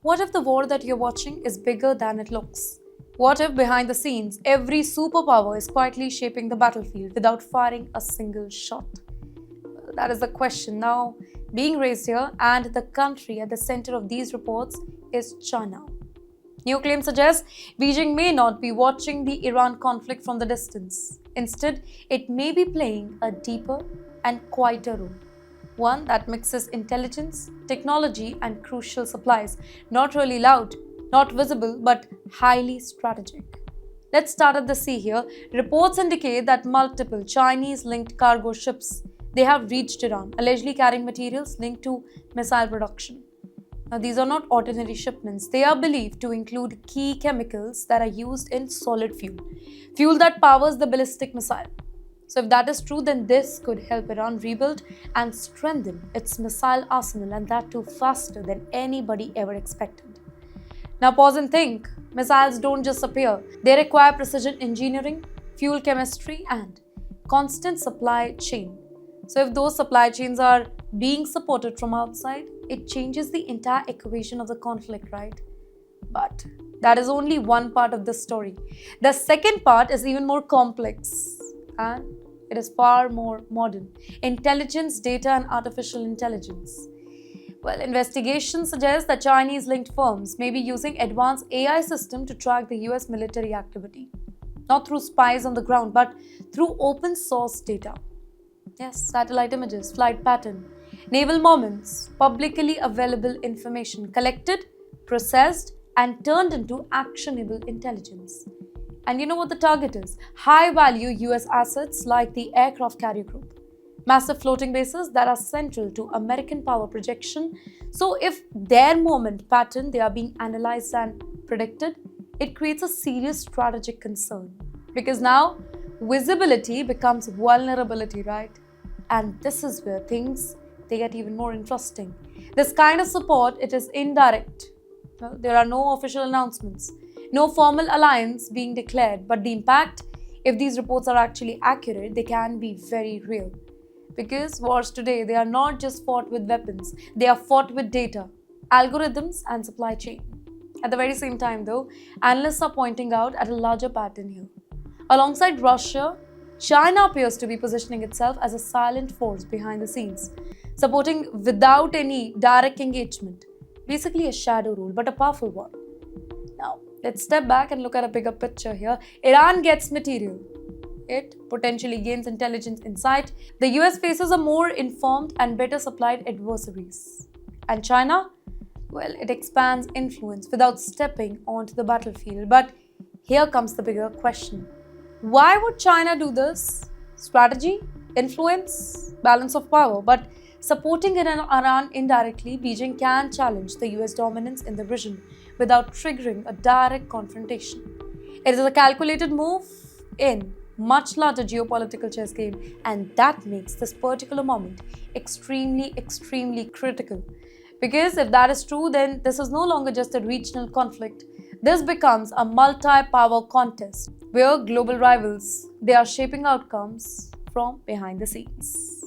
What if the war that you're watching is bigger than it looks? What if behind the scenes, every superpower is quietly shaping the battlefield without firing a single shot? That is the question now being raised here, and the country at the center of these reports is China. New claims suggest Beijing may not be watching the Iran conflict from the distance. Instead, it may be playing a deeper and quieter role, one that mixes intelligence, technology, and crucial supplies. Not really loud, not visible, but highly strategic. Let's start at the sea here. Reports indicate that multiple Chinese-linked cargo ships they have reached Iran, allegedly carrying materials linked to missile production. Now, these are not ordinary shipments. They are believed to include key chemicals that are used in solid fuel, fuel that powers the ballistic missile. So, if that is true, then this could help Iran rebuild and strengthen its missile arsenal, and that too faster than anybody ever expected. Now, pause and think. Missiles don't just appear, they require precision engineering, fuel chemistry, and constant supply chain. So, if those supply chains are being supported from outside, it changes the entire equation of the conflict, right? But that is only one part of the story. The second part is even more complex and it is far more modern. Intelligence, data, and artificial intelligence. Well, investigations suggest that Chinese linked firms may be using advanced AI systems to track the US military activity. Not through spies on the ground, but through open source data. Yes, satellite images, flight pattern, naval moments, publicly available information collected, processed, and turned into actionable intelligence. And you know what the target is? High value US assets like the aircraft carrier group, massive floating bases that are central to American power projection. So, if their moment pattern they are being analyzed and predicted, it creates a serious strategic concern because now visibility becomes vulnerability, right? And this is where things they get even more interesting. This kind of support, it is indirect. Well, there are no official announcements, no formal alliance being declared, but the impact, if these reports are actually accurate, they can be very real. Because wars today, they are not just fought with weapons, they are fought with data, algorithms, and supply chain. At the very same time, though, analysts are pointing out at a larger pattern here. Alongside Russia, China appears to be positioning itself as a silent force behind the scenes, supporting without any direct engagement. Basically, a shadow role, but a powerful one. Now, let's step back and look at a bigger picture here. Iran gets material. It potentially gains intelligence insight. The US faces a more informed and better supplied adversaries. And China? Well, it expands influence without stepping onto the battlefield. But here comes the bigger question. Why would China do this? Strategy, influence, balance of power. But supporting Iran indirectly, Beijing can challenge the US dominance in the region without triggering a direct confrontation. It is a calculated move in much larger geopolitical chess game, and that makes this particular moment extremely critical. Because if that is true, then this is no longer just a regional conflict. This becomes a multi-power contest where global rivals they are shaping outcomes from behind the scenes.